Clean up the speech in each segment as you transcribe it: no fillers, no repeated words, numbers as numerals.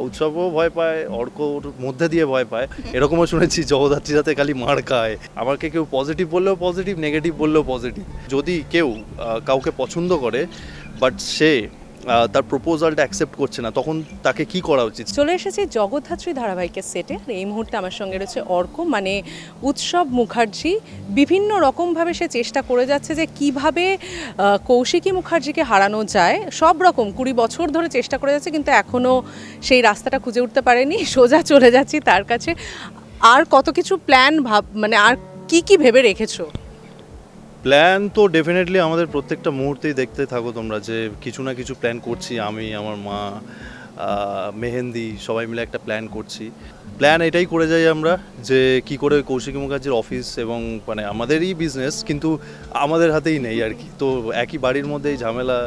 উৎসবও ভয় পায়, অর্কর মধ্যে দিয়ে ভয় পায়, এরকমও শুনেছি জগদ্ধাত্রী যাতে খালি মার খায়। আমাকে কেউ পজিটিভ বললেও পজিটিভ, নেগেটিভ বললেও পজিটিভ। যদি কেউ কাউকে পছন্দ করে বাট সে তার প্রপোজালটা অ্যাকসেপ্ট করছে না, তখন তাকে কি করা উচিত? চলে এসেছি জগদ্ধাত্রী ধারাবাহিকের সেটে। আর এই মুহূর্তে আমার সঙ্গে রয়েছে অর্ক, মানে উৎসব মুখার্জি। বিভিন্ন রকমভাবে সে চেষ্টা করে যাচ্ছে যে কিভাবে কৌশিকী মুখার্জিকে হারানো যায়। সব রকম 20 বছর ধরে চেষ্টা করে যাচ্ছে, কিন্তু এখনও সেই রাস্তাটা খুঁজে উঠতে পারেনি। সোজা চলে যাচ্ছি তার কাছে। আর কত কিছু প্ল্যান মানে আর কি ভেবে রেখেছো? প্ল্যান তো ডেফিনেটলি আমাদের প্রত্যেকটা মুহূর্তেই দেখতে থাকো তোমরা, যে কিছু না কিছু প্ল্যান করছি। আমি, আমার মা, মেহেন্দি, সবাই মিলে একটা প্ল্যান করছি। প্ল্যান এটাই করে যাই আমরা, যে কি করে কৌশিকী মুখার্জির অফিস এবং মানে আমাদেরই বিজনেস, কিন্তু আমাদের হাতেই নেই আর কি। তো একই বাড়ির মধ্যেই ঝামেলা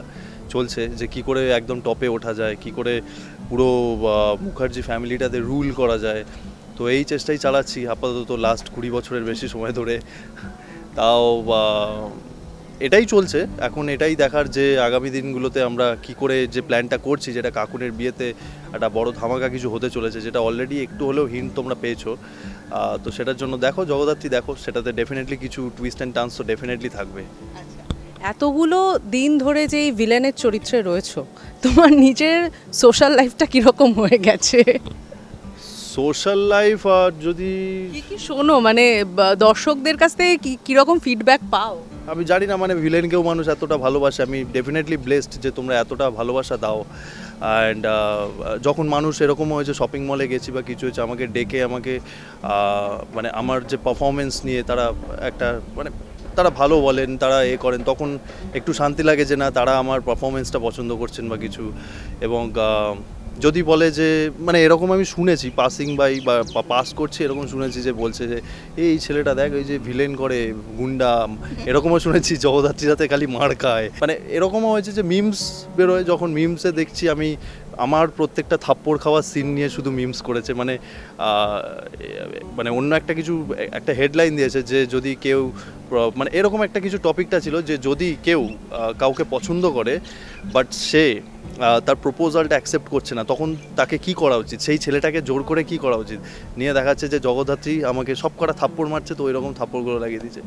চলছে যে কি করে একদম টপে ওঠা যায়, কি করে পুরো মুখার্জি ফ্যামিলিটাতে রুল করা যায়। তো এই চেষ্টাই চালাচ্ছি আপাতত লাস্ট 20 বছরের বেশি সময় ধরে। তাও এটাই চলছে এখন। এটাই দেখার যে আগামী দিনগুলোতে আমরা কি করে যে প্ল্যানটা করছি, যেটা কাকুনের বিয়েতে একটা বড় ধামাকা কিছু হতে চলেছে, যেটা অলরেডি একটু হলেও হিন্ট তোমরা পেয়েছো। তো সেটার জন্য দেখো জগদ্ধাত্রী, দেখো সেটাতে ডেফিনেটলি কিছু টুইস্ট অ্যান্ড টার্নস তো ডেফিনেটলি থাকবে। এতগুলো দিন ধরে যে এই ভিলেনের চরিত্রে রয়েছো, তোমার নিজের সোশ্যাল লাইফটা কীরকম হয়ে গেছে? সোশ্যাল লাইফ যদি কি শোনো, মানে দর্শকদের কাছ থেকে কীরকম ফিডব্যাক পাও? আমি জানি না, মানে ভিলেনকেও মানুষ এতটা ভালোবাসে। আমি ডেফিনেটলি ব্লেসড যে তোমরা এতটা ভালোবাসা দাও। অ্যান্ড যখন মানুষ এরকম হয়েছে, শপিং মলে গেছি বা কিছু হয়েছে, আমাকে ডেকে আমাকে মানে আমার যে পারফরমেন্স নিয়ে তারা একটা মানে তারা ভালো বলেন, তারা করেন, তখন একটু শান্তি লাগে যে না, তারা আমার পারফরমেন্সটা পছন্দ করছেন বা কিছু। এবং যদি বলে যে মানে এরকম আমি শুনেছি পাসিং বাই বা পাস করছি, এরকম শুনেছি যে বলছে যে এই ছেলেটা দেখ, ওই যে ভিলেন করে, গুন্ডা, এরকমও শুনেছি জগদ্ধাত্রী যাতে খালি মার খায়। মানে এরকমও হয়েছে যে মিমস বেরোয়, যখন মিমসে দেখছি আমি আমার প্রত্যেকটা থাপ্পড় খাওয়ার সিন নিয়ে শুধু মিমস করেছে। মানে মানে অন্য একটা কিছু একটা হেডলাইন দিয়েছে যে যদি কেউ মানে এরকম একটা কিছু টপিকটা ছিল যে যদি কেউ কাউকে পছন্দ করে বাট সে তার প্রপোজালটা অ্যাকসেপ্ট করছে না, তখন তাকে কি করা উচিত, সেই ছেলেটাকে জোর করে কি করা উচিত নিয়ে দেখাচ্ছে যে জগদ্ধাত্রী আমাকে সব কটা থাপ্পড় মারছে, তো ওইরকম থাপ্পড়গুলো লাগিয়ে দিচ্ছে।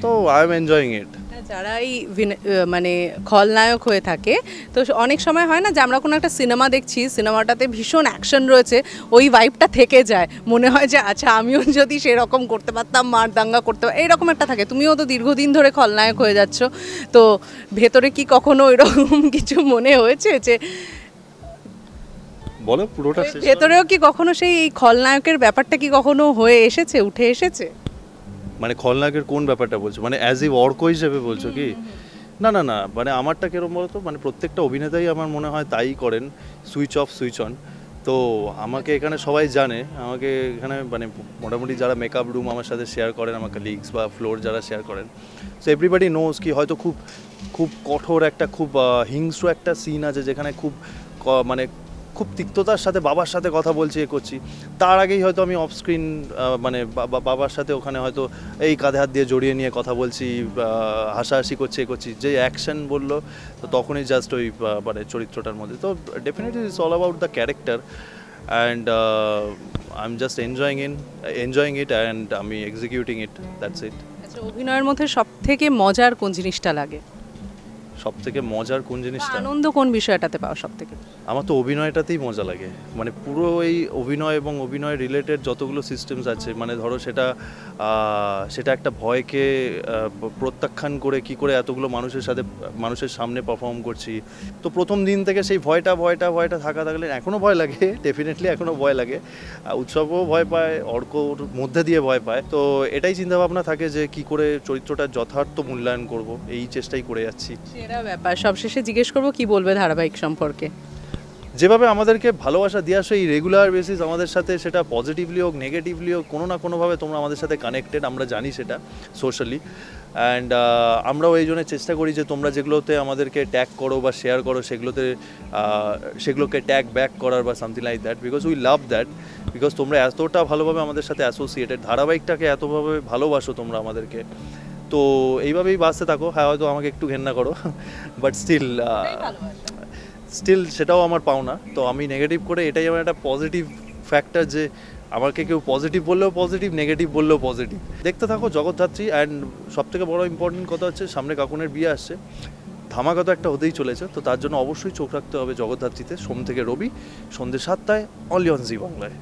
তো আই এম এনজয়িং ইট। যারা এই মানে খলনায়ক হয়ে থাকে, তো অনেক সময় হয় না যে আমরা কোনো একটা সিনেমা দেখছি, সিনেমাটাতে ভীষণ অ্যাকশন রয়েছে, ওই ভাইবটা থেকে যায়, মনে হয় যে আচ্ছা আমিও যদি সেরকম করতে পারতাম, মার দাঙ্গা করতে পারতাম, এইরকম একটা থাকে। তুমিও তো দীর্ঘদিন ধরে খলনায়ক হয়ে যাচ্ছ, তো ভেতরে কি কখনো এরকম কিছু মনে হয়েছে যে বলো পুরোটা? ভেতরেও কি কখনো সেই খলনায়কের ব্যাপারটা কি কখনো হয়ে এসেছে, উঠে এসেছে? মানে খলনায়কের কোন ব্যাপারটা বলছো, মানে অ্যাজ ই অর্ক হিসেবে বলছো কি? না না না, মানে আমারটা কিরকম বলতো, মানে প্রত্যেকটা অভিনেতাই আমার মনে হয় তাই করেন, সুইচ অফ সুইচ অন। তো আমাকে এখানে সবাই জানে, আমাকে এখানে মানে মোটামুটি যারা মেকআপ রুম আমার সাথে শেয়ার করেন, আমার কলিগস বা ফ্লোর যারা শেয়ার করেন, সো এভরিবাডি নোজ কি হয়তো খুব খুব কঠোর একটা, খুব হিংস্র একটা সিন আছে যেখানে খুব মানে খুব তিক্ততার সাথে বাবার সাথে কথা বলছি, করছি। তার আগেই হয়তো আমি অফ স্ক্রিন মানে বাবার সাথে ওখানে হয়তো এই কাঁধে হাত দিয়ে জড়িয়ে নিয়ে কথা বলছি, হাসাহাসি করছি, করছি, যে অ্যাকশন বললো, তো তখনই জাস্ট ওই মানে চরিত্রটার মধ্যে। তো definitely it's all about the character and I am just enjoying it and আমি এক্সিকিউটিং ইট, দ্যাটস ইট। আচ্ছা, অভিনয়ের মধ্যে সব থেকে মজার কোন জিনিসটা লাগে? সব থেকে মজার কোন জিনিসটা? আনন্দ কোন বিষয়টাতে পাও সব থেকে? আমার তো অভিনয়টাতেই মজা লাগে। মানে পুরো এই অভিনয় এবং অভিনয় রিলেটেড যতগুলো সিস্টেমস আছে, মানে ধরো সেটা একটা ভয়কে প্রত্যাখ্যান করে কি করে এতগুলো মানুষের সামনে পারফর্ম করছি। তো প্রথম দিন থেকে সেই ভয়টা থাকলে এখনও ভয় লাগে, ডেফিনেটলি এখনও ভয় লাগে। উৎসবও ভয় পায়, অর্কর মধ্যে দিয়ে ভয় পায়। তো এটাই চিন্তাভাবনা থাকে যে কি করে চরিত্রটার যথার্থ মূল্যায়ন করব, এই চেষ্টাই করে যাচ্ছি। সেরা ব্যাপার। সবশেষে জিজ্ঞেস করবো, কি বলবে ধারাবাহিক সম্পর্কে? যেভাবে আমাদেরকে ভালোবাসা দিয়ে আসো এই রেগুলার বেসিস আমাদের সাথে, সেটা পজিটিভলি হোক নেগেটিভলি হোক, কোনো না কোনোভাবে তোমরা আমাদের সাথে কানেক্টেড, আমরা জানি সেটা সোশ্যালি। অ্যান্ড আমরাও এই জন্য চেষ্টা করি যে তোমরা যেগুলোতে আমাদেরকে ট্যাগ করো বা শেয়ার করো, সেগুলোকে ট্যাগ ব্যাক করার বা something like that, because we love that. Because তোমরা এতটা ভালোভাবে আমাদের সাথে অ্যাসোসিয়েটেড, ধারাবাহিকটাকে এতভাবে ভালোবাসো তোমরা আমাদেরকে, তো এইভাবেই বাঁচতে থাকো। হ্যাঁ, হয়তো আমাকে একটু ঘেন্না করো, বাট স্টিল স্টিল সেটাও আমার পাওনা। তো আমি নেগেটিভ করে এটাই আমার একটা পজিটিভ ফ্যাক্টর যে আমাকে কেউ পজিটিভ বললেও পজিটিভ, নেগেটিভ বললেও পজিটিভ। দেখতে থাকো জগদ্ধাত্রী। অ্যান্ড সবথেকে বড় ইম্পর্টেন্ট কথা হচ্ছে সামনে কাকুনের বিয়ে আসছে, ধামাকা তো একটা হতেই চলেছে, তো তার জন্য অবশ্যই চোখ রাখতে হবে জগদ্ধাত্রীতে। সোম থেকে রবি সন্ধ্যে 7টায় অনলি অন জি বাংলায়।